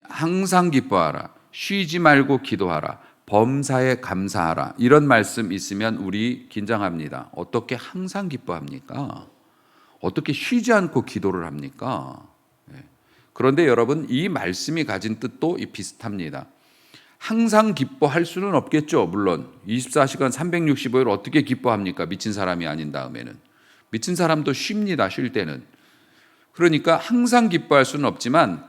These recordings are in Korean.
항상 기뻐하라, 쉬지 말고 기도하라, 범사에 감사하라. 이런 말씀 있으면 우리 긴장합니다. 어떻게 항상 기뻐합니까? 어떻게 쉬지 않고 기도를 합니까? 그런데 여러분, 이 말씀이 가진 뜻도 비슷합니다. 항상 기뻐할 수는 없겠죠. 물론 24시간 365일 어떻게 기뻐합니까? 미친 사람이 아닌 다음에는. 미친 사람도 쉽니다. 쉴 때는. 그러니까 항상 기뻐할 수는 없지만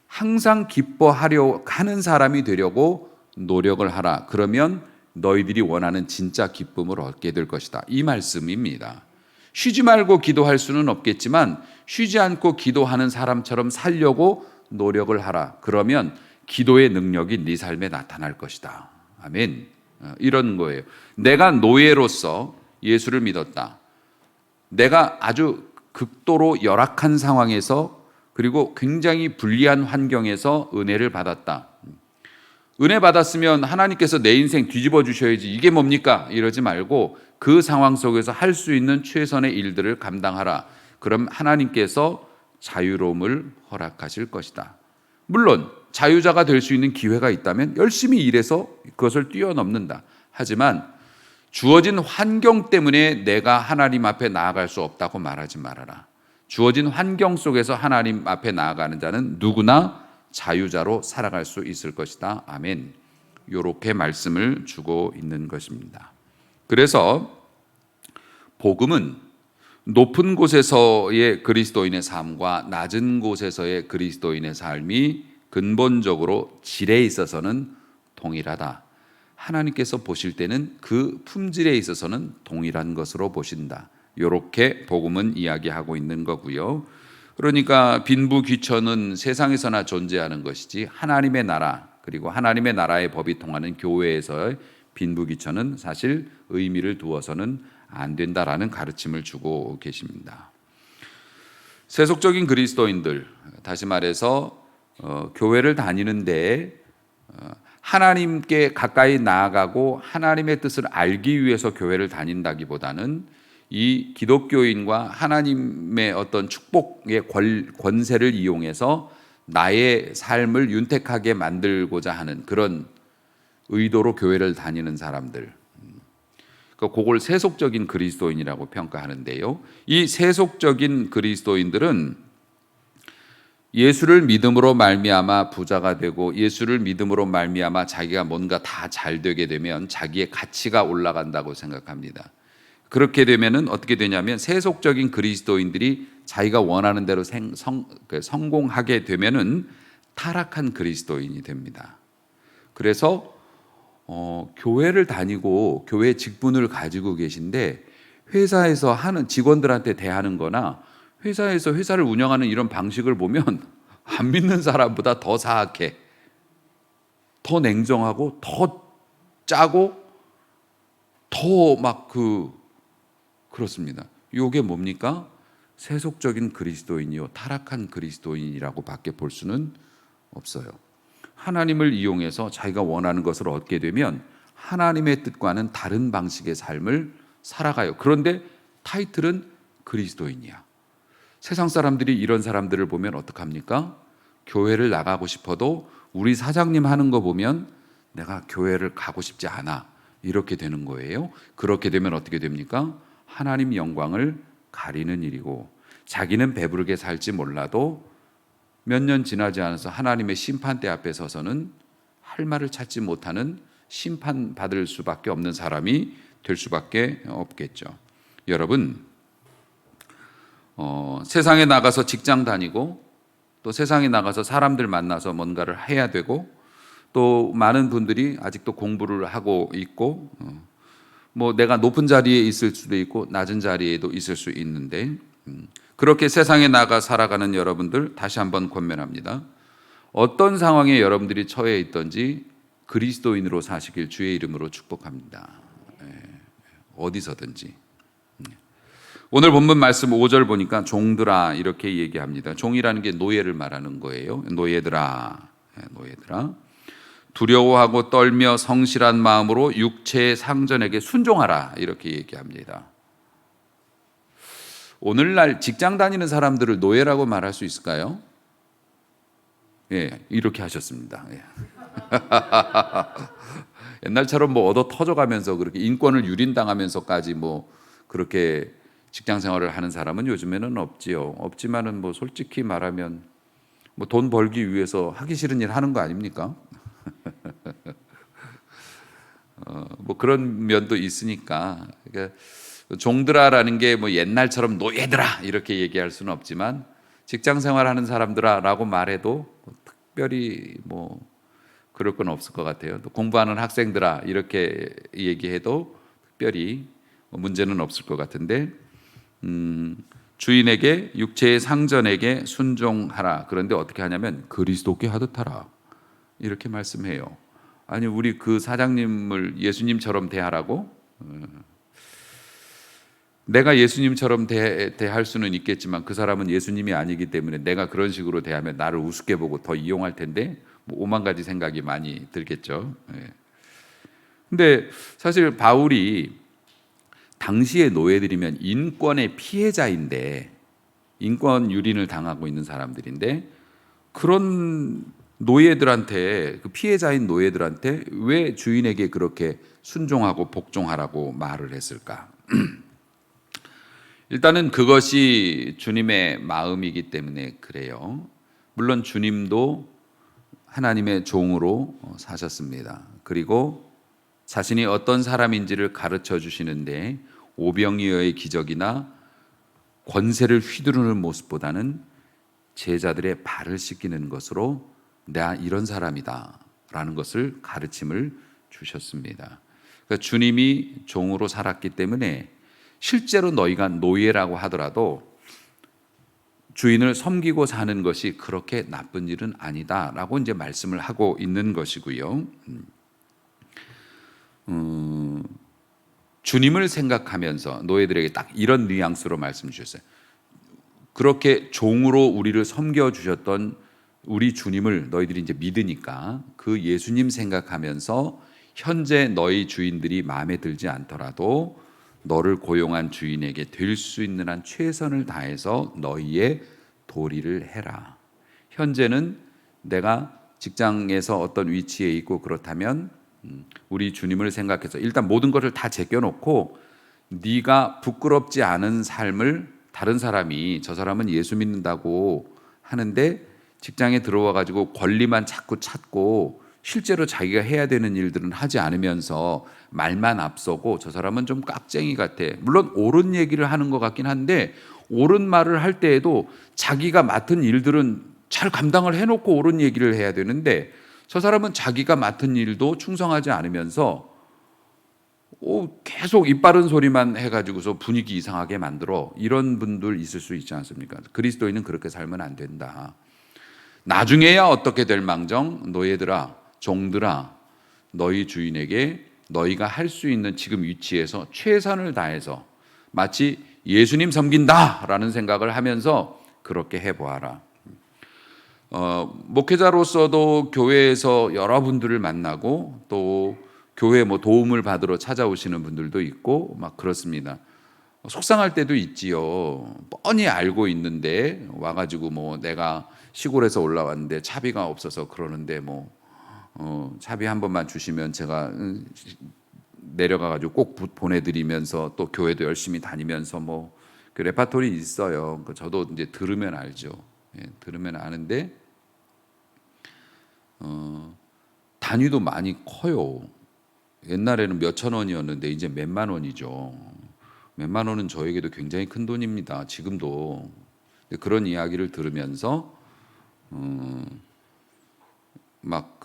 항상 기뻐하려 하는 사람이 되려고 노력을 하라. 그러면 너희들이 원하는 진짜 기쁨을 얻게 될 것이다. 이 말씀입니다. 쉬지 말고 기도할 수는 없겠지만 쉬지 않고 기도하는 사람처럼 살려고 노력을 하라. 그러면 기도의 능력이 네 삶에 나타날 것이다. 아멘. 이런 거예요. 내가 노예로서 예수를 믿었다. 내가 아주 극도로 열악한 상황에서 그리고 굉장히 불리한 환경에서 은혜를 받았다. 은혜 받았으면 하나님께서 내 인생 뒤집어 주셔야지 이게 뭡니까? 이러지 말고 그 상황 속에서 할 수 있는 최선의 일들을 감당하라. 그럼 하나님께서 자유로움을 허락하실 것이다. 물론 자유자가 될 수 있는 기회가 있다면 열심히 일해서 그것을 뛰어넘는다. 하지만 주어진 환경 때문에 내가 하나님 앞에 나아갈 수 없다고 말하지 말아라. 주어진 환경 속에서 하나님 앞에 나아가는 자는 누구나 자유자로 살아갈 수 있을 것이다. 아멘. 이렇게 말씀을 주고 있는 것입니다. 그래서 복음은 높은 곳에서의 그리스도인의 삶과 낮은 곳에서의 그리스도인의 삶이 근본적으로 질에 있어서는 동일하다. 하나님께서 보실 때는 그 품질에 있어서는 동일한 것으로 보신다. 이렇게 복음은 이야기하고 있는 거고요. 그러니까 빈부귀천은 세상에서나 존재하는 것이지 하나님의 나라 그리고 하나님의 나라의 법이 통하는 교회에서의 빈부귀천은 사실 의미를 두어서는 안 된다라는 가르침을 주고 계십니다. 세속적인 그리스도인들, 다시 말해서 교회를 다니는데 하나님께 가까이 나아가고 하나님의 뜻을 알기 위해서 교회를 다닌다기보다는 이 기독교인과 하나님의 어떤 축복의 권세를 이용해서 나의 삶을 윤택하게 만들고자 하는 그런 의도로 교회를 다니는 사람들, 그걸 세속적인 그리스도인이라고 평가하는데요. 이 세속적인 그리스도인들은 예수를 믿음으로 말미암아 부자가 되고 예수를 믿음으로 말미암아 자기가 뭔가 다 잘 되게 되면 자기의 가치가 올라간다고 생각합니다. 그렇게 되면은 어떻게 되냐면 세속적인 그리스도인들이 자기가 원하는 대로 성공하게 되면은 타락한 그리스도인이 됩니다. 그래서 교회를 다니고 교회 직분을 가지고 계신데 회사에서 하는 직원들한테 대하는 거나 회사에서 회사를 운영하는 이런 방식을 보면 안 믿는 사람보다 더 사악해, 더 냉정하고 더 짜고 더 막 그렇습니다. 이게 뭡니까? 세속적인 그리스도인이요, 타락한 그리스도인이라고 밖에 볼 수는 없어요. 하나님을 이용해서 자기가 원하는 것을 얻게 되면 하나님의 뜻과는 다른 방식의 삶을 살아가요. 그런데 타이틀은 그리스도인이야. 세상 사람들이 이런 사람들을 보면 어떡합니까? 교회를 나가고 싶어도 우리 사장님 하는 거 보면 내가 교회를 가고 싶지 않아. 이렇게 되는 거예요. 그렇게 되면 어떻게 됩니까? 하나님 영광을 가리는 일이고 자기는 배부르게 살지 몰라도 몇 년 지나지 않아서 하나님의 심판대 앞에 서서는 할 말을 찾지 못하는 심판받을 수밖에 없는 사람이 될 수밖에 없겠죠. 여러분, 세상에 나가서 직장 다니고 또 세상에 나가서 사람들 만나서 뭔가를 해야 되고 또 많은 분들이 아직도 공부를 하고 있고 뭐 내가 높은 자리에 있을 수도 있고 낮은 자리에도 있을 수 있는데 그렇게 세상에 나가 살아가는 여러분들 다시 한번 권면합니다. 어떤 상황에 여러분들이 처해 있든지 그리스도인으로 사시길 주의 이름으로 축복합니다. 어디서든지. 오늘 본문 말씀 5절 보니까 종들아 이렇게 얘기합니다. 종이라는 게 노예를 말하는 거예요. 노예들아, 노예들아. 두려워하고 떨며 성실한 마음으로 육체의 상전에게 순종하라 이렇게 얘기합니다. 오늘날 직장 다니는 사람들을 노예라고 말할 수 있을까요? 예, 이렇게 하셨습니다. 예. 옛날처럼 뭐 얻어 터져가면서 그렇게 인권을 유린당하면서까지 뭐 그렇게 직장 생활을 하는 사람은 요즘에는 없지요. 없지만은 뭐 솔직히 말하면 뭐 돈 벌기 위해서 하기 싫은 일 하는 거 아닙니까? 뭐 그런 면도 있으니까. 그러니까 종들아라는 게 뭐 옛날처럼 노예들아 이렇게 얘기할 수는 없지만 직장 생활하는 사람들아라고 말해도 뭐 특별히 뭐 그럴 건 없을 것 같아요. 또 공부하는 학생들아 이렇게 얘기해도 특별히 문제는 없을 것 같은데 주인에게 육체의 상전에게 순종하라. 그런데 어떻게 하냐면 그리스도께 하듯 하라. 이렇게 말씀해요. 아니 우리 그 사장님을 예수님처럼 대하라고? 내가 예수님처럼 대할 수는 있겠지만 그 사람은 예수님이 아니기 때문에 내가 그런 식으로 대하면 나를 우습게 보고 더 이용할 텐데 뭐 오만 가지 생각이 많이 들겠죠. 예. 근데 사실 바울이 당시의 노예들이면 인권의 피해자인데 인권 유린을 당하고 있는 사람들인데 그런 노예들한테 그 피해자인 노예들한테 왜 주인에게 그렇게 순종하고 복종하라고 말을 했을까? 일단은 그것이 주님의 마음이기 때문에 그래요. 물론 주님도 하나님의 종으로 사셨습니다. 그리고 자신이 어떤 사람인지를 가르쳐 주시는데 오병이어의 기적이나 권세를 휘두르는 모습보다는 제자들의 발을 씻기는 것으로 내가 이런 사람이다 라는 것을 가르침을 주셨습니다. 그러니까 주님이 종으로 살았기 때문에 실제로 너희가 노예라고 하더라도 주인을 섬기고 사는 것이 그렇게 나쁜 일은 아니다라고 이제 말씀을 하고 있는 것이고요. 주님을 생각하면서 노예들에게 딱 이런 뉘앙스로 말씀 주셨어요. 그렇게 종으로 우리를 섬겨 주셨던 우리 주님을 너희들이 이제 믿으니까 그 예수님 생각하면서 현재 너희 주인들이 마음에 들지 않더라도 너를 고용한 주인에게 될 수 있는 한 최선을 다해서 너희의 도리를 해라. 현재는 내가 직장에서 어떤 위치에 있고 그렇다면 우리 주님을 생각해서 일단 모든 것을 다 제껴놓고 네가 부끄럽지 않은 삶을 다른 사람이 저 사람은 예수 믿는다고 하는데 직장에 들어와 가지고 권리만 자꾸 찾고 실제로 자기가 해야 되는 일들은 하지 않으면서 말만 앞서고 저 사람은 좀 깍쟁이 같아. 물론 옳은 얘기를 하는 것 같긴 한데 옳은 말을 할 때에도 자기가 맡은 일들은 잘 감당을 해놓고 옳은 얘기를 해야 되는데 저 사람은 자기가 맡은 일도 충성하지 않으면서 계속 입 바른 소리만 해가지고서 분위기 이상하게 만들어. 이런 분들 있을 수 있지 않습니까? 그리스도인은 그렇게 살면 안 된다. 나중에야 어떻게 될 망정 노예들아 종들아 너희 주인에게 너희가 할 수 있는 지금 위치에서 최선을 다해서 마치 예수님 섬긴다라는 생각을 하면서 그렇게 해보아라. 목회자로서도 교회에서 여러분들을 만나고 또 교회 뭐 도움을 받으러 찾아오시는 분들도 있고 막 그렇습니다. 속상할 때도 있지요. 뻔히 알고 있는데 와가지고 뭐 내가 시골에서 올라왔는데 차비가 없어서 그러는데 뭐 차비 한 번만 주시면 제가 내려가가지고 꼭 보내드리면서 또 교회도 열심히 다니면서 뭐 그 레파토리 있어요. 저도 이제 들으면 알죠. 예, 들으면 아는데 단위도 많이 커요. 옛날에는 몇천 원이었는데 이제 몇만 원이죠. 몇만 원은 저에게도 굉장히 큰 돈입니다. 지금도. 그런 이야기를 들으면서 막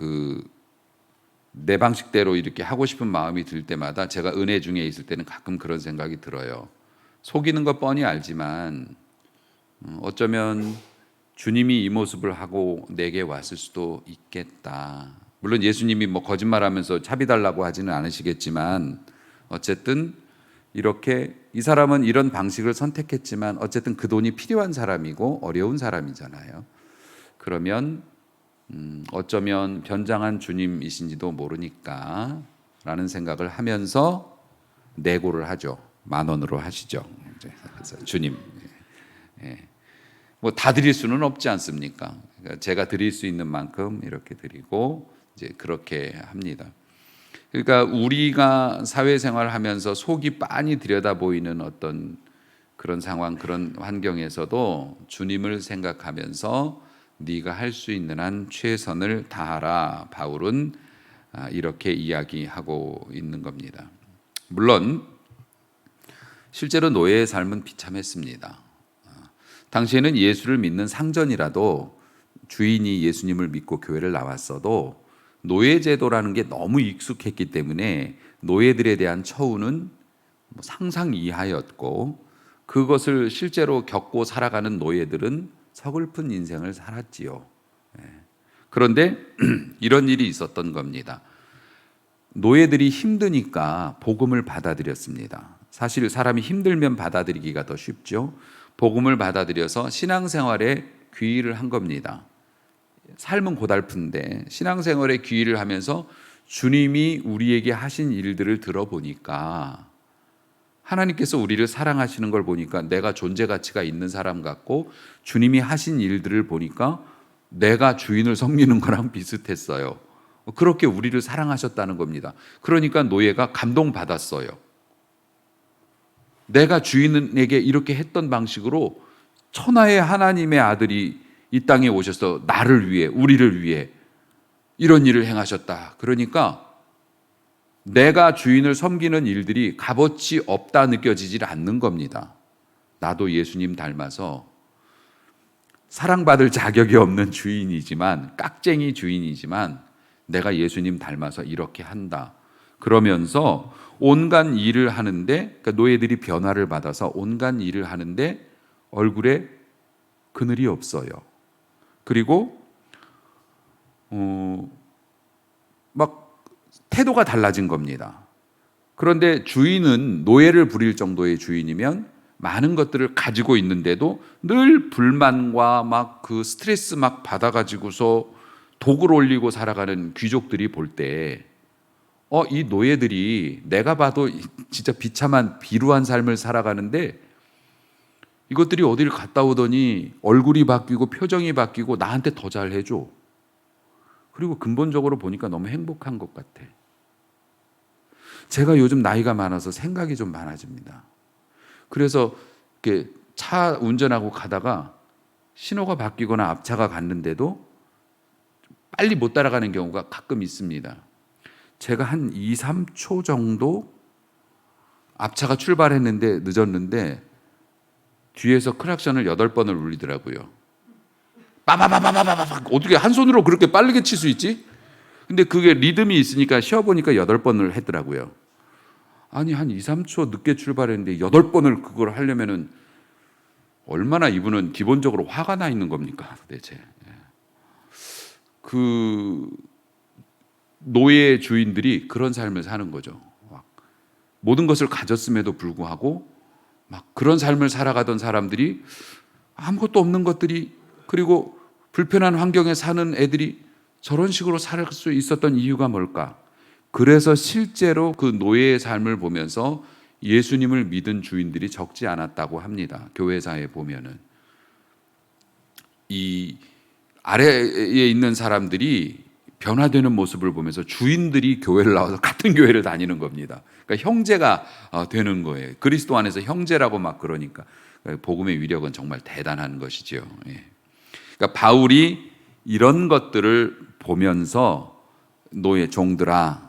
내 방식대로 이렇게 하고 싶은 마음이 들 때마다 제가 은혜 중에 있을 때는 가끔 그런 생각이 들어요. 속이는 거 뻔히 알지만 어쩌면 주님이 이 모습을 하고 내게 왔을 수도 있겠다. 물론 예수님이 뭐 거짓말하면서 차비 달라고 하지는 않으시겠지만 어쨌든 이렇게 이 사람은 이런 방식을 선택했지만 어쨌든 그 돈이 필요한 사람이고 어려운 사람이잖아요. 그러면 어쩌면 변장한 주님이신지도 모르니까 라는 생각을 하면서 내고를 하죠. 10,000원으로 하시죠. 그래서 주님 뭐 다 드릴 수는 없지 않습니까? 제가 드릴 수 있는 만큼 이렇게 드리고 이제 그렇게 합니다. 그러니까 우리가 사회생활을 하면서 속이 빤히 들여다 보이는 어떤 그런 상황, 그런 환경에서도 주님을 생각하면서 네가 할 수 있는 한 최선을 다하라. 바울은 이렇게 이야기하고 있는 겁니다. 물론 실제로 노예의 삶은 비참했습니다. 당시에는 예수를 믿는 상전이라도 주인이 예수님을 믿고 교회를 나왔어도 노예제도라는 게 너무 익숙했기 때문에 노예들에 대한 처우는 상상 이하였고, 그것을 실제로 겪고 살아가는 노예들은 서글픈 인생을 살았지요. 그런데 이런 일이 있었던 겁니다. 노예들이 힘드니까 복음을 받아들였습니다. 사실 사람이 힘들면 받아들이기가 더 쉽죠. 복음을 받아들여서 신앙생활에 귀의를 한 겁니다. 삶은 고달픈데 신앙생활에 귀의를 하면서 주님이 우리에게 하신 일들을 들어보니까, 하나님께서 우리를 사랑하시는 걸 보니까 내가 존재 가치가 있는 사람 같고, 주님이 하신 일들을 보니까 내가 주인을 섬기는 거랑 비슷했어요. 그렇게 우리를 사랑하셨다는 겁니다. 그러니까 노예가 감동받았어요. 내가 주인에게 이렇게 했던 방식으로 천하의 하나님의 아들이 이 땅에 오셔서 나를 위해, 우리를 위해 이런 일을 행하셨다. 그러니까 내가 주인을 섬기는 일들이 값어치 없다 느껴지질 않는 겁니다. 나도 예수님 닮아서 사랑받을 자격이 없는 주인이지만, 깍쟁이 주인이지만 내가 예수님 닮아서 이렇게 한다. 그러면서 온갖 일을 하는데, 그러니까 노예들이 변화를 받아서 온갖 일을 하는데 얼굴에 그늘이 없어요. 그리고 막 태도가 달라진 겁니다. 그런데 주인은 노예를 부릴 정도의 주인이면 많은 것들을 가지고 있는데도 늘 불만과 막 그 스트레스 막 받아가지고서 독을 올리고 살아가는 귀족들이 볼 때, 이 노예들이 내가 봐도 진짜 비참한 비루한 삶을 살아가는데 이것들이 어디를 갔다 오더니 얼굴이 바뀌고 표정이 바뀌고 나한테 더 잘해줘. 그리고 근본적으로 보니까 너무 행복한 것 같아. 제가 요즘 나이가 많아서 생각이 좀 많아집니다. 그래서 이렇게 차 운전하고 가다가 신호가 바뀌거나 앞차가 갔는데도 빨리 못 따라가는 경우가 가끔 있습니다. 제가 한 2, 3초 정도 앞차가 출발했는데 늦었는데 뒤에서 크락션을 8번을 울리더라고요. 빠바바바바바바. 어떻게 한 손으로 그렇게 빠르게 칠 수 있지? 근데 그게 리듬이 있으니까 쉬어보니까 8번을 했더라고요. 아니, 한 2, 3초 늦게 출발했는데 8번을 그걸 하려면은 얼마나 이분은 기본적으로 화가 나 있는 겁니까, 도대체. 그 노예 주인들이 그런 삶을 사는 거죠. 모든 것을 가졌음에도 불구하고 막 그런 삶을 살아가던 사람들이, 아무것도 없는 것들이, 그리고 불편한 환경에 사는 애들이 저런 식으로 살 수 있었던 이유가 뭘까? 그래서 실제로 그 노예의 삶을 보면서 예수님을 믿은 주인들이 적지 않았다고 합니다. 교회사에 보면은 이 아래에 있는 사람들이 변화되는 모습을 보면서 주인들이 교회를 나와서 같은 교회를 다니는 겁니다. 그러니까 형제가 되는 거예요. 그리스도 안에서 형제라고 막 그러니까 복음의 위력은 정말 대단한 것이죠. 그러니까 바울이 이런 것들을 보면서 노예 종들아,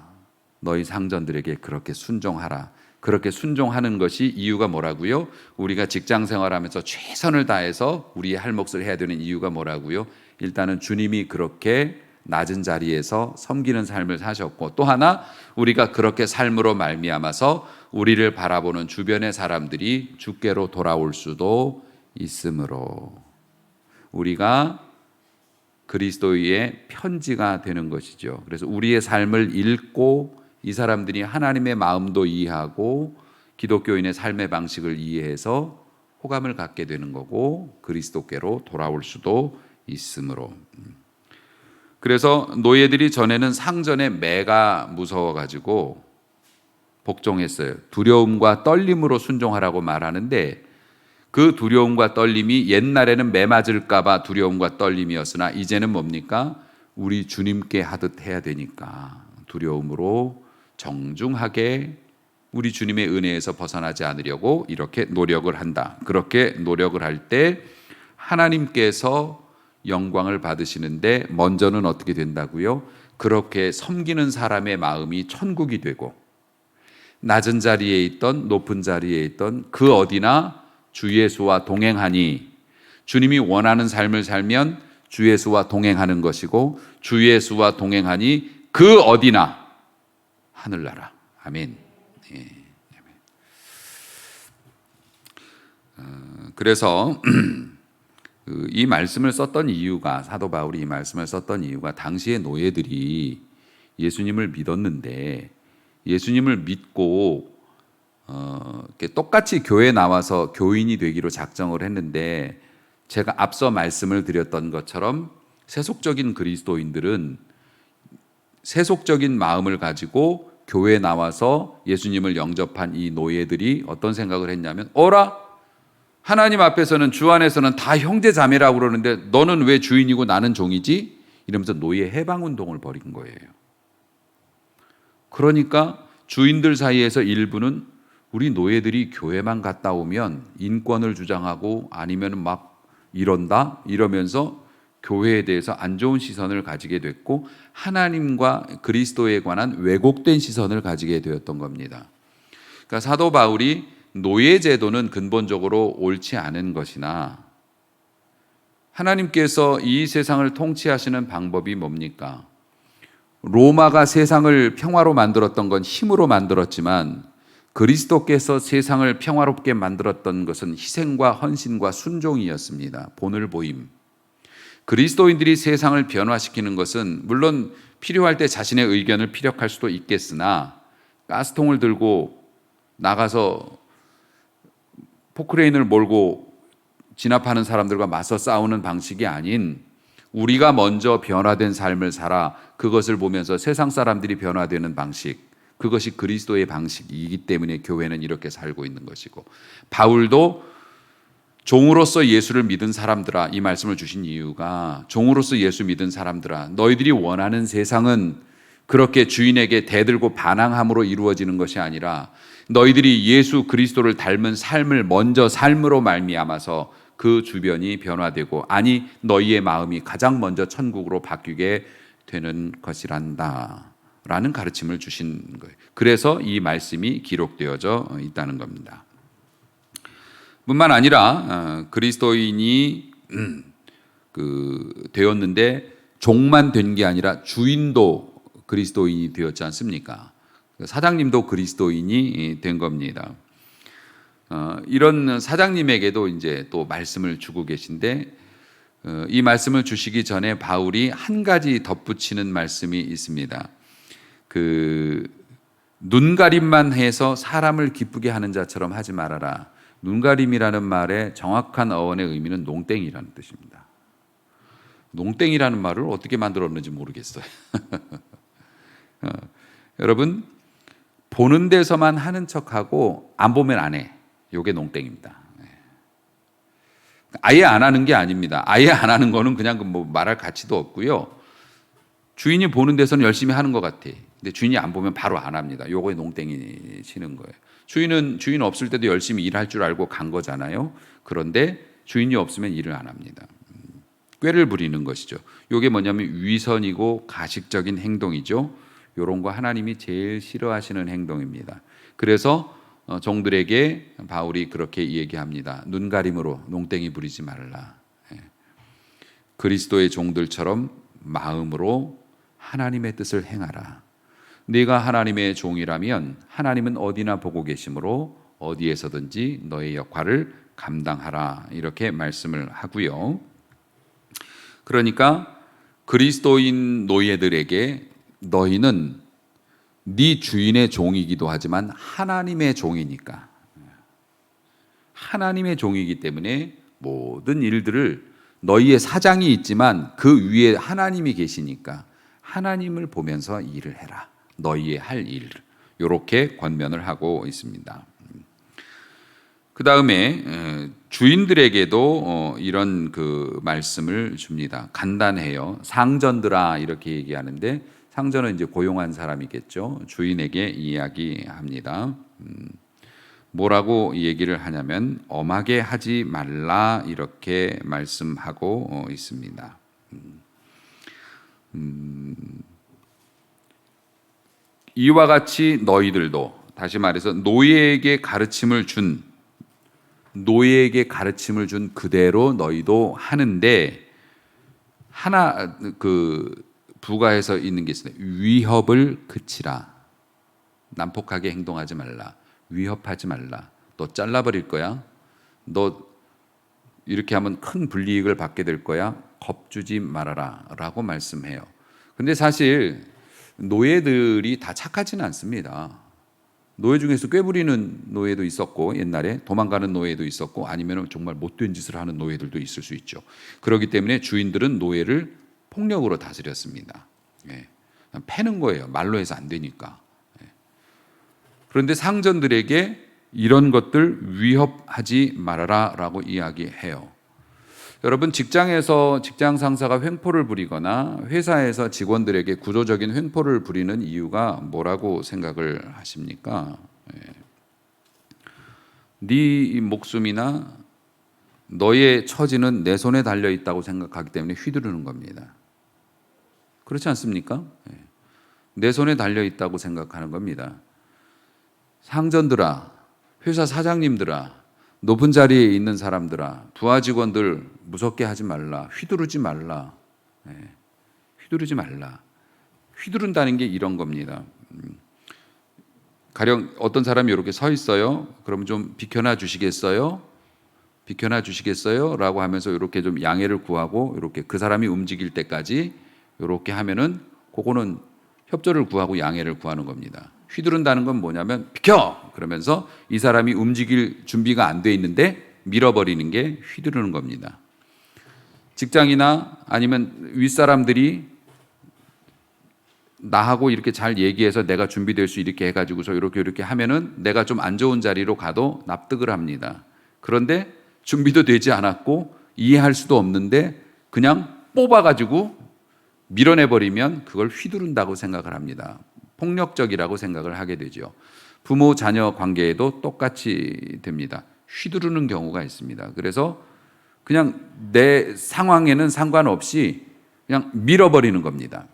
너희 상전들에게 그렇게 순종하라. 그렇게 순종하는 것이 이유가 뭐라고요? 우리가 직장 생활하면서 최선을 다해서 우리의 할 몫을 해야 되는 이유가 뭐라고요? 일단은 주님이 그렇게 낮은 자리에서 섬기는 삶을 사셨고, 또 하나 우리가 그렇게 삶으로 말미암아서 우리를 바라보는 주변의 사람들이 주께로 돌아올 수도 있으므로 우리가 그리스도의 편지가 되는 것이죠. 그래서 우리의 삶을 읽고 이 사람들이 하나님의 마음도 이해하고 기독교인의 삶의 방식을 이해해서 호감을 갖게 되는 거고 그리스도께로 돌아올 수도 있으므로. 그래서 노예들이 전에는 상전의 매가 무서워가지고 복종했어요. 두려움과 떨림으로 순종하라고 말하는데 그 두려움과 떨림이 옛날에는 매 맞을까봐 두려움과 떨림이었으나 이제는 뭡니까? 우리 주님께 하듯 해야 되니까 두려움으로 정중하게 우리 주님의 은혜에서 벗어나지 않으려고 이렇게 노력을 한다. 그렇게 노력을 할 때 하나님께서 영광을 받으시는데 먼저는 어떻게 된다고요? 그렇게 섬기는 사람의 마음이 천국이 되고 낮은 자리에 있던 높은 자리에 있던 그 어디나 주 예수와 동행하니 주님이 원하는 삶을 살면 주 예수와 동행하는 것이고 주 예수와 동행하니 그 어디나 하늘나라. 아멘. 예. 그래서 이 말씀을 썼던 이유가 사도 바울이 이 말씀을 썼던 이유가 당시의 노예들이 예수님을 믿었는데 예수님을 믿고 똑같이 교회에 나와서 교인이 되기로 작정을 했는데 제가 앞서 말씀을 드렸던 것처럼 세속적인 그리스도인들은 세속적인 마음을 가지고 교회에 나와서 예수님을 영접한 이 노예들이 어떤 생각을 했냐면 어라? 하나님 앞에서는 주 안에서는 다 형제 자매라고 그러는데 너는 왜 주인이고 나는 종이지? 이러면서 노예 해방운동을 벌인 거예요. 그러니까 주인들 사이에서 일부는 우리 노예들이 교회만 갔다 오면 인권을 주장하고 아니면 막 이런다 이러면서 교회에 대해서 안 좋은 시선을 가지게 됐고 하나님과 그리스도에 관한 왜곡된 시선을 가지게 되었던 겁니다. 그러니까 사도 바울이 노예 제도는 근본적으로 옳지 않은 것이나 하나님께서 이 세상을 통치하시는 방법이 뭡니까? 로마가 세상을 평화로 만들었던 건 힘으로 만들었지만 그리스도께서 세상을 평화롭게 만들었던 것은 희생과 헌신과 순종이었습니다. 본을 보임. 그리스도인들이 세상을 변화시키는 것은 물론 필요할 때 자신의 의견을 피력할 수도 있겠으나 가스통을 들고 나가서 포크레인을 몰고 진압하는 사람들과 맞서 싸우는 방식이 아닌 우리가 먼저 변화된 삶을 살아 그것을 보면서 세상 사람들이 변화되는 방식, 그것이 그리스도의 방식이기 때문에 교회는 이렇게 살고 있는 것이고 바울도 종으로서 예수를 믿은 사람들아 이 말씀을 주신 이유가 종으로서 예수 믿은 사람들아 너희들이 원하는 세상은 그렇게 주인에게 대들고 반항함으로 이루어지는 것이 아니라 너희들이 예수 그리스도를 닮은 삶을 먼저 삶으로 말미암아서 그 주변이 변화되고 아니 너희의 마음이 가장 먼저 천국으로 바뀌게 되는 것이란다 라는 가르침을 주신 거예요. 그래서 이 말씀이 기록되어져 있다는 겁니다. 뿐만 아니라 그리스도인이 되었는데 종만 된 게 아니라 주인도 그리스도인이 되었지 않습니까? 사장님도 그리스도인이 된 겁니다. 이런 사장님에게도 이제 또 말씀을 주고 계신데 이 말씀을 주시기 전에 바울이 한 가지 덧붙이는 말씀이 있습니다. 눈가림만 해서 사람을 기쁘게 하는 자처럼 하지 말아라. 눈가림이라는 말의 정확한 어원의 의미는 농땡이라는 뜻입니다. 농땡이라는 말을 어떻게 만들었는지 모르겠어요. 여러분 보는 데서만 하는 척하고 안 보면 안 해. 이게 농땡입니다. 아예 안 하는 게 아닙니다. 아예 안 하는 거는 그냥 뭐 말할 가치도 없고요. 주인이 보는 데서는 열심히 하는 것 같아. 근데 주인이 안 보면 바로 안 합니다. 요거에 농땡이 치는 거예요. 주인 없을 때도 열심히 일할 줄 알고 간 거잖아요. 그런데 주인이 없으면 일을 안 합니다. 꾀를 부리는 것이죠. 요게 뭐냐면 위선이고 가식적인 행동이죠. 요런 거 하나님이 제일 싫어하시는 행동입니다. 그래서 종들에게 바울이 그렇게 얘기합니다. 눈가림으로 농땡이 부리지 말라. 그리스도의 종들처럼 마음으로 하나님의 뜻을 행하라. 네가 하나님의 종이라면 하나님은 어디나 보고 계시므로 어디에서든지 너의 역할을 감당하라. 이렇게 말씀을 하고요. 그러니까 그리스도인 노예들에게 너희는 네 주인의 종이기도 하지만 하나님의 종이니까 하나님의 종이기 때문에 모든 일들을 너희의 사장이 있지만 그 위에 하나님이 계시니까 하나님을 보면서 일을 해라. 너희의 할 일. 이렇게 권면을 하고 있습니다. 그 다음에 주인들에게도 이런 그 말씀을 줍니다. 간단해요. 상전들아 이렇게 얘기하는데 상전은 이제 고용한 사람이겠죠. 주인에게 이야기합니다. 뭐라고 얘기를 하냐면 엄하게 하지 말라 이렇게 말씀하고 있습니다. 이와 같이 너희들도, 다시 말해서 노예에게 가르침을 준 그대로 너희도 하는데, 하나 그 부가해서 있는 게 있어요. 위협을 그치라. 난폭하게 행동하지 말라. 위협하지 말라. 너 잘라버릴 거야. 너 이렇게 하면 큰 불이익을 받게 될 거야. 겁주지 말아라 라고 말씀해요. 근데 사실 노예들이 다 착하지는 않습니다. 노예 중에서 꾀부리는 노예도 있었고, 옛날에 도망가는 노예도 있었고, 아니면 정말 못된 짓을 하는 노예들도 있을 수 있죠. 그렇기 때문에 주인들은 노예를 폭력으로 다스렸습니다. 예. 패는 거예요. 말로 해서 안 되니까. 예. 그런데 상전들에게 이런 것들 위협하지 말아라 라고 이야기해요. 여러분, 직장에서 직장 상사가 횡포를 부리거나 회사에서 직원들에게 구조적인 횡포를 부리는 이유가 뭐라고 생각을 하십니까? 네 목숨이나 너의 처지는 내 손에 달려 있다고 생각하기 때문에 휘두르는 겁니다. 그렇지 않습니까? 내 손에 달려 있다고 생각하는 겁니다. 상전들아, 회사 사장님들아, 높은 자리에 있는 사람들아, 부하 직원들 무섭게 하지 말라. 휘두르지 말라. 휘두르지 말라. 휘두른다는 게 이런 겁니다. 가령 어떤 사람이 이렇게 서 있어요. 그러면 좀 비켜나 주시겠어요? 비켜나 주시겠어요? 라고 하면서 이렇게 좀 양해를 구하고 이렇게 그 사람이 움직일 때까지 이렇게 하면은 그거는 협조를 구하고 양해를 구하는 겁니다. 휘두른다는 건 뭐냐면 비켜! 그러면서 이 사람이 움직일 준비가 안 돼 있는데 밀어버리는 게 휘두르는 겁니다. 직장이나 아니면 윗사람들이 나하고 이렇게 잘 얘기해서 내가 준비될 수 있게 해가지고서 이렇게 하면은 내가 좀 안 좋은 자리로 가도 납득을 합니다. 그런데 준비도 되지 않았고 이해할 수도 없는데 그냥 뽑아가지고 밀어내버리면 그걸 휘두른다고 생각을 합니다. 폭력적이라고 생각을 하게 되죠. 부모 자녀 관계에도 똑같이 됩니다. 휘두르는 경우가 있습니다. 그래서 그냥 내 상황에는 상관없이 그냥 밀어버리는 겁니다.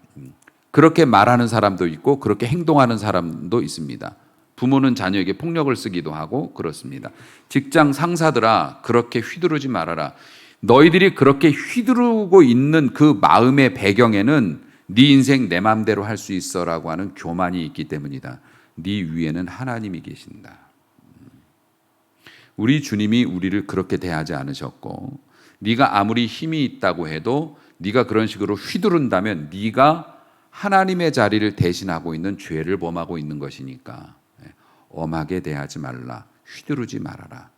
그렇게 말하는 사람도 있고 그렇게 행동하는 사람도 있습니다. 부모는 자녀에게 폭력을 쓰기도 하고 그렇습니다. 직장 상사들아, 그렇게 휘두르지 말아라. 너희들이 그렇게 휘두르고 있는 그 마음의 배경에는 네 인생 내 맘대로 할 수 있어라고 하는 교만이 있기 때문이다. 네 위에는 하나님이 계신다. 우리 주님이 우리를 그렇게 대하지 않으셨고, 네가 아무리 힘이 있다고 해도 네가 그런 식으로 휘두른다면 네가 하나님의 자리를 대신하고 있는 죄를 범하고 있는 것이니까 엄하게 대하지 말라. 휘두르지 말아라.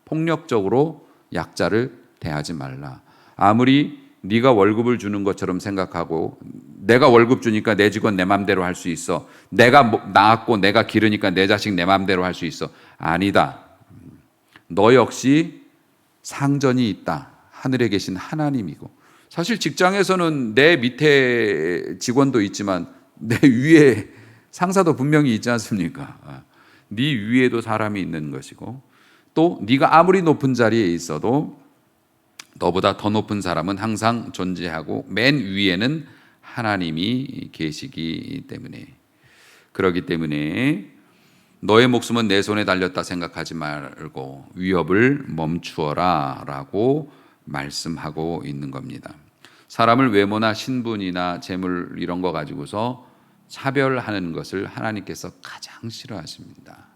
폭력적으로 약자를 대하지 말라. 아무리 네가 월급을 주는 것처럼 생각하고 내가 월급 주니까 내 직원 내 맘대로 할 수 있어. 내가 낳았고 내가 기르니까 내 자식 내 맘대로 할 수 있어. 아니다. 너 역시 상전이 있다. 하늘에 계신 하나님이고. 사실 직장에서는 내 밑에 직원도 있지만 내 위에 상사도 분명히 있지 않습니까? 네 위에도 사람이 있는 것이고, 또 네가 아무리 높은 자리에 있어도 너보다 더 높은 사람은 항상 존재하고 맨 위에는 하나님이 계시기 때문에, 그렇기 때문에 너의 목숨은 내 손에 달렸다 생각하지 말고 위협을 멈추어라 라고 말씀하고 있는 겁니다. 사람을 외모나 신분이나 재물 이런 거 가지고서 차별하는 것을 하나님께서 가장 싫어하십니다.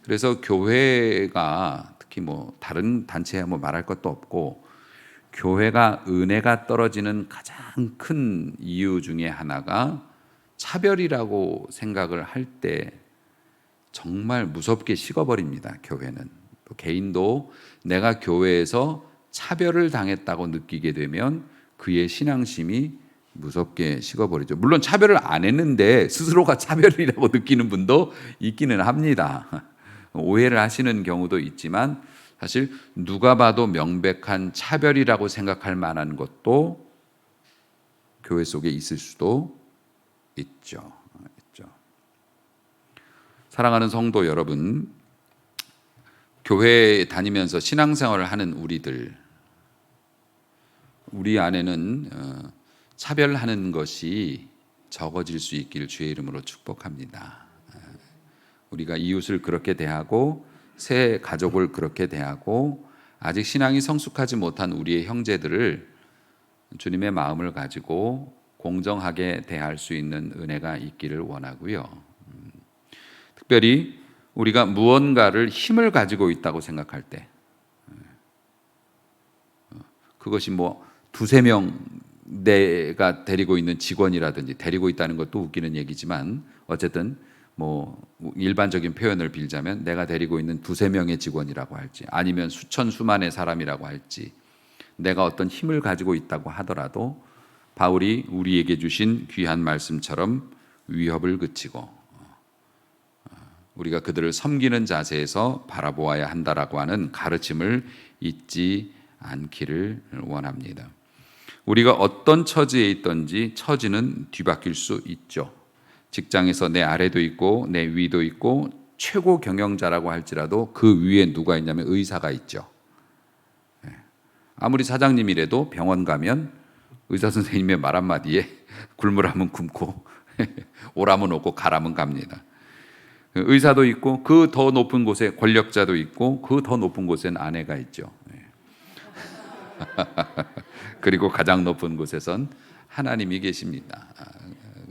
그래서 교회가 특히 뭐 다른 단체야 뭐 말할 것도 없고, 교회가 은혜가 떨어지는 가장 큰 이유 중에 하나가 차별이라고 생각을 할 때 정말 무섭게 식어버립니다. 교회는. 또 개인도 내가 교회에서 차별을 당했다고 느끼게 되면 그의 신앙심이 무섭게 식어버리죠. 물론 차별을 안 했는데 스스로가 차별이라고 느끼는 분도 있기는 합니다. 오해를 하시는 경우도 있지만 사실 누가 봐도 명백한 차별이라고 생각할 만한 것도 교회 속에 있을 수도 있죠. 사랑하는 성도 여러분, 교회에 다니면서 신앙생활을 하는 우리 안에는 차별하는 것이 적어질 수 있기를 주의 이름으로 축복합니다. 우리가 이웃을 그렇게 대하고 새 가족을 그렇게 대하고 아직 신앙이 성숙하지 못한 우리의 형제들을 주님의 마음을 가지고 공정하게 대할 수 있는 은혜가 있기를 원하고요. 특별히 우리가 무언가를 힘을 가지고 있다고 생각할 때, 그것이 뭐 두세 명 내가 데리고 있는 직원이라든지, 데리고 있다는 것도 웃기는 얘기지만 어쨌든 뭐 일반적인 표현을 빌자면 내가 데리고 있는 두세 명의 직원이라고 할지, 아니면 수천 수만의 사람이라고 할지, 내가 어떤 힘을 가지고 있다고 하더라도 바울이 우리에게 주신 귀한 말씀처럼 위협을 그치고 우리가 그들을 섬기는 자세에서 바라보아야 한다라고 하는 가르침을 잊지 않기를 원합니다. 우리가 어떤 처지에 있든지 처지는 뒤바뀔 수 있죠. 직장에서 내 아래도 있고 내 위도 있고 최고 경영자라고 할지라도 그 위에 누가 있냐면 의사가 있죠. 아무리 사장님이라도 병원 가면 의사 선생님의 말 한마디에 굶으라면 굶고 오라면 오고 가라면 갑니다. 의사도 있고 그 더 높은 곳에 권력자도 있고 그 더 높은 곳엔 아내가 있죠. 그리고 가장 높은 곳에선 하나님이 계십니다.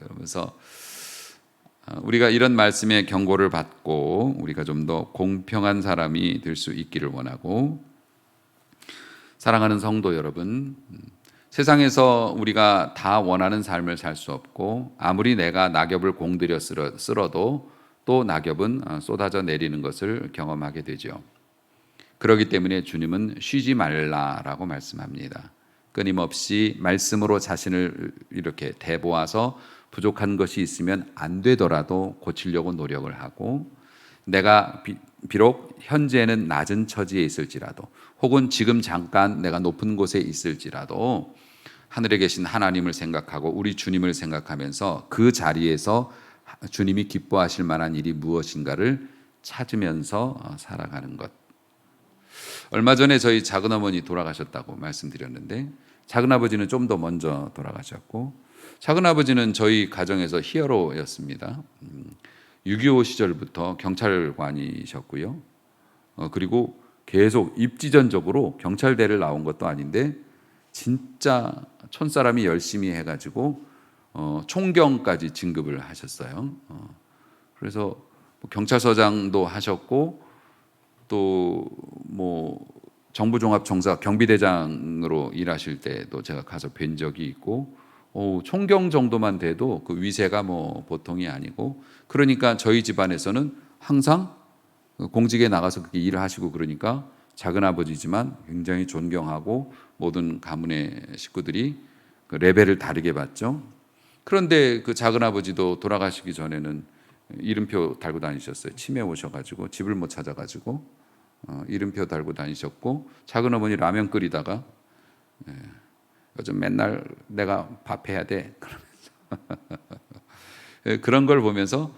그러면서 우리가 이런 말씀의 경고를 받고 우리가 좀 더 공평한 사람이 될 수 있기를 원하고, 사랑하는 성도 여러분, 세상에서 우리가 다 원하는 삶을 살 수 없고 아무리 내가 낙엽을 공들여 쓸어도 또 낙엽은 쏟아져 내리는 것을 경험하게 되죠. 그렇기 때문에 주님은 쉬지 말라라고 말씀합니다. 끊임없이 말씀으로 자신을 이렇게 되보아서 부족한 것이 있으면 안 되더라도 고치려고 노력을 하고, 내가 비록 현재는 낮은 처지에 있을지라도 혹은 지금 잠깐 내가 높은 곳에 있을지라도 하늘에 계신 하나님을 생각하고 우리 주님을 생각하면서 그 자리에서 주님이 기뻐하실 만한 일이 무엇인가를 찾으면서 살아가는 것. 얼마 전에 저희 작은어머니 돌아가셨다고 말씀드렸는데, 작은아버지는 좀 더 먼저 돌아가셨고, 작은아버지는 저희 가정에서 히어로였습니다. 6.25 시절부터 경찰관이셨고요. 그리고 계속 입지전적으로 경찰대를 나온 것도 아닌데 진짜 촌사람이 열심히 해가지고 총경까지 진급을 하셨어요. 그래서 경찰서장도 하셨고 또 뭐 정부종합청사 경비대장으로 일하실 때도 제가 가서 뵌 적이 있고, 총경 정도만 돼도 그 위세가 뭐 보통이 아니고, 그러니까 저희 집안에서는 항상 공직에 나가서 그렇게 일을 하시고 그러니까 작은아버지지만 굉장히 존경하고 모든 가문의 식구들이 그 레벨을 다르게 봤죠. 그런데 그 작은아버지도 돌아가시기 전에는 이름표 달고 다니셨어요. 치매 오셔가지고 집을 못 찾아가지고 이름표 달고 다니셨고, 작은어머니 라면 끓이다가 요즘 맨날 내가 밥 해야 돼 그러면서 그런 걸 보면서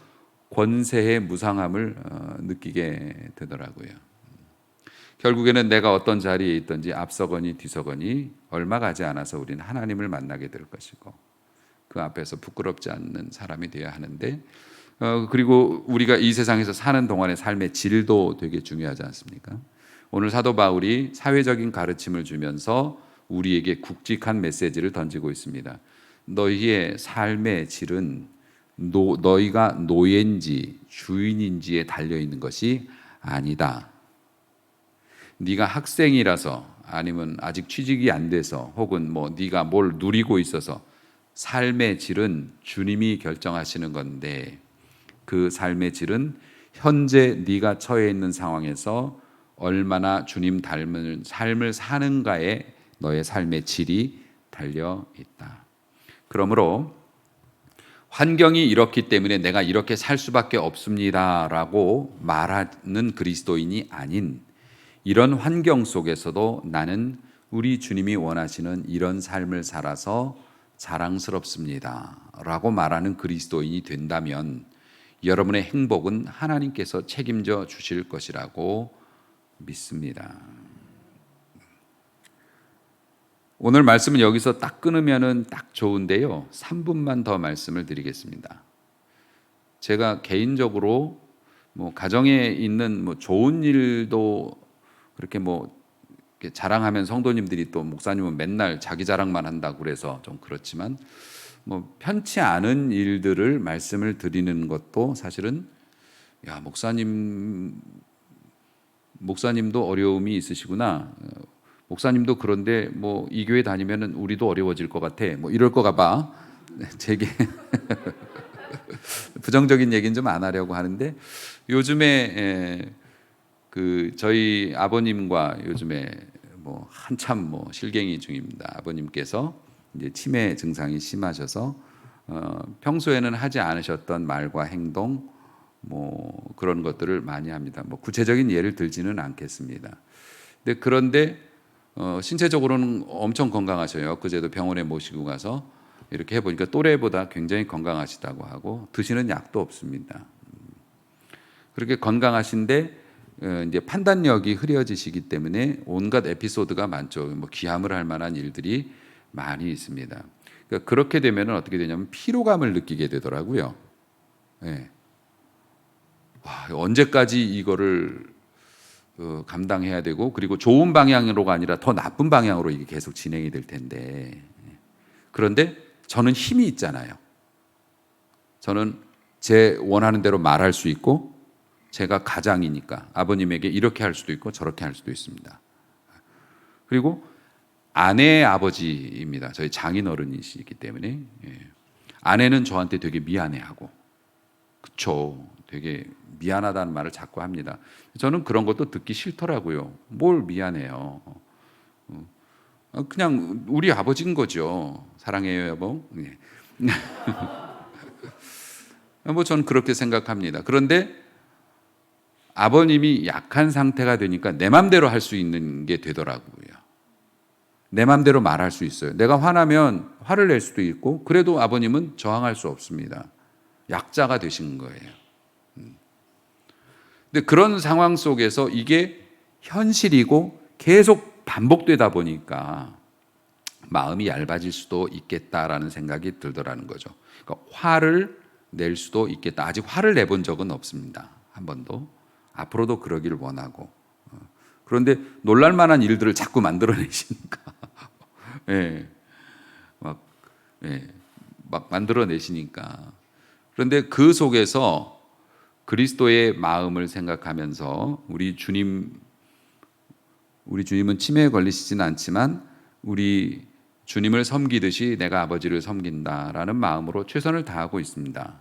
권세의 무상함을 느끼게 되더라고요. 결국에는 내가 어떤 자리에 있든지 앞서거니 뒤서거니 얼마 가지 않아서 우리는 하나님을 만나게 될 것이고 그 앞에서 부끄럽지 않는 사람이 되어야 하는데, 그리고 우리가 이 세상에서 사는 동안의 삶의 질도 되게 중요하지 않습니까? 오늘 사도 바울이 사회적인 가르침을 주면서 우리에게 굵직한 메시지를 던지고 있습니다. 너희의 삶의 질은 너희가 노예인지 주인인지에 달려있는 것이 아니다. 네가 학생이라서, 아니면 아직 취직이 안 돼서, 혹은 뭐 네가 뭘 누리고 있어서 삶의 질은 주님이 결정하시는 건데, 그 삶의 질은 현재 네가 처해 있는 상황에서 얼마나 주님 닮은 삶을 사는가에 너의 삶의 질이 달려 있다. 그러므로 환경이 이렇기 때문에 내가 이렇게 살 수밖에 없습니다라고 말하는 그리스도인이 아닌, 이런 환경 속에서도 나는 우리 주님이 원하시는 이런 삶을 살아서 자랑스럽습니다 라고 말하는 그리스도인이 된다면 여러분의 행복은 하나님께서 책임져 주실 것이라고 믿습니다. 오늘 말씀은 여기서 딱 끊으면은 딱 좋은데요. 3분만 더 말씀을 드리겠습니다. 제가 개인적으로 가정에 있는 좋은 일도 그렇게 이렇게 자랑하면 성도님들이 또 목사님은 맨날 자기 자랑만 한다고 그래서 좀 그렇지만 편치 않은 일들을 말씀을 드리는 것도 사실은 야 목사님도 어려움이 있으시구나. 목사님도 그런데 이 교회 다니면은 우리도 어려워질 것 같아. 이럴 거가 봐. 제게 부정적인 얘기는 좀 안 하려고 하는데 요즘에 저희 아버님과 요즘에 한참 실갱이 중입니다. 아버님께서 이제 치매 증상이 심하셔서 평소에는 하지 않으셨던 말과 행동 그런 것들을 많이 합니다. 구체적인 예를 들지는 않겠습니다. 그런데 신체적으로는 엄청 건강하셔요. 그제도 병원에 모시고 가서 이렇게 해보니까 또래보다 굉장히 건강하시다고 하고 드시는 약도 없습니다. 그렇게 건강하신데 이제 판단력이 흐려지시기 때문에 온갖 에피소드가 많죠. 기함을 할 만한 일들이 많이 있습니다. 그러니까 그렇게 되면 어떻게 되냐면 피로감을 느끼게 되더라고요. 네. 언제까지 이거를 감당해야 되고 그리고 좋은 방향으로가 아니라 더 나쁜 방향으로 이게 계속 진행이 될 텐데 그런데 저는 힘이 있잖아요. 저는 제 원하는 대로 말할 수 있고 제가 가장이니까 아버님에게 이렇게 할 수도 있고 저렇게 할 수도 있습니다. 그리고 아내의 아버지입니다. 저희 장인어른이시기 때문에 아내는 저한테 되게 미안해하고 그쵸. 되게 미안하다는 말을 자꾸 합니다. 저는 그런 것도 듣기 싫더라고요. 뭘 미안해요. 그냥 우리 아버지인 거죠. 사랑해요 여보. 저는 그렇게 생각합니다. 그런데 아버님이 약한 상태가 되니까 내 맘대로 할 수 있는 게 되더라고요. 내 맘대로 말할 수 있어요. 내가 화나면 화를 낼 수도 있고 그래도 아버님은 저항할 수 없습니다. 약자가 되신 거예요. 근데 그런 상황 속에서 이게 현실이고 계속 반복되다 보니까 마음이 얇아질 수도 있겠다라는 생각이 들더라는 거죠. 그러니까 화를 낼 수도 있겠다. 아직 화를 내본 적은 없습니다. 한 번도. 앞으로도 그러기를 원하고. 그런데 놀랄만한 일들을 자꾸 만들어내시니까. 막 만들어내시니까. 그런데 그 속에서 그리스도의 마음을 생각하면서 우리 주님은 치매에 걸리시진 않지만 우리 주님을 섬기듯이 내가 아버지를 섬긴다라는 마음으로 최선을 다하고 있습니다.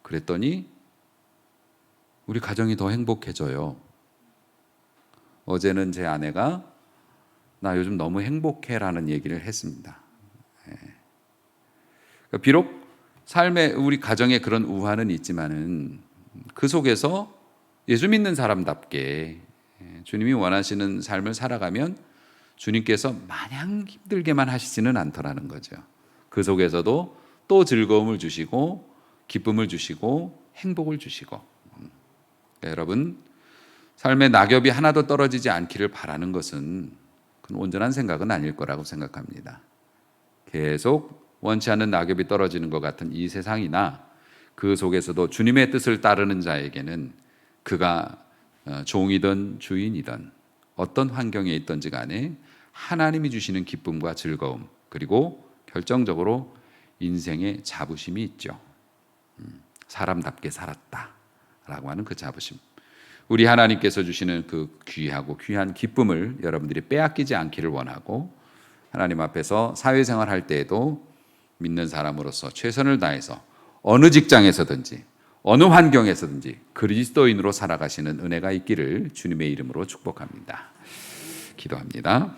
그랬더니 우리 가정이 더 행복해져요. 어제는 제 아내가 나 요즘 너무 행복해라는 얘기를 했습니다. 비록 삶에 우리 가정에 그런 우환은 있지만은 그 속에서 예수 믿는 사람답게 주님이 원하시는 삶을 살아가면 주님께서 마냥 힘들게만 하시지는 않더라는 거죠. 그 속에서도 또 즐거움을 주시고 기쁨을 주시고 행복을 주시고 여러분 삶의 낙엽이 하나도 떨어지지 않기를 바라는 것은 그건 온전한 생각은 아닐 거라고 생각합니다. 계속 원치 않는 낙엽이 떨어지는 것 같은 이 세상이나 그 속에서도 주님의 뜻을 따르는 자에게는 그가 종이든 주인이든 어떤 환경에 있든지 간에 하나님이 주시는 기쁨과 즐거움 그리고 결정적으로 인생의 자부심이 있죠. 사람답게 살았다라고 하는 그 자부심. 우리 하나님께서 주시는 그 귀하고 귀한 기쁨을 여러분들이 빼앗기지 않기를 원하고 하나님 앞에서 사회생활 할 때에도 믿는 사람으로서 최선을 다해서 어느 직장에서든지 어느 환경에서든지 그리스도인으로 살아가시는 은혜가 있기를 주님의 이름으로 축복합니다. 기도합니다.